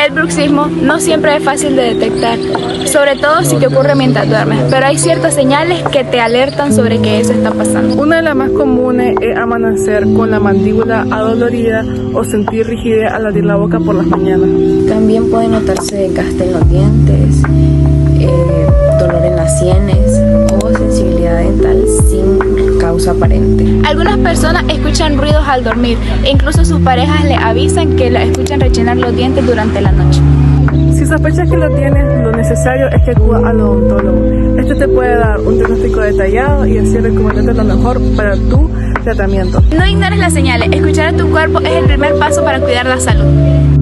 El bruxismo no siempre es fácil de detectar, sobre todo si te ocurre mientras duermes, pero hay ciertas señales que te alertan sobre que eso está pasando. Una de las más comunes es amanecer con la mandíbula adolorida o sentir rigidez al abrir la boca por las mañanas. También puede notarse desgaste en los dientes, dolor en las sienes o sensibilidad dental sin causa aparente. Algunas personas escuchan ruidos al dormir e incluso sus parejas les avisan que la escuchan rechinar los dientes durante la noche. Si sospechas que lo tienes, lo necesario es que acudas al odontólogo. Este te puede dar un diagnóstico detallado y así recomendarte lo mejor para tu tratamiento. No ignores las señales, escuchar a tu cuerpo es el primer paso para cuidar la salud.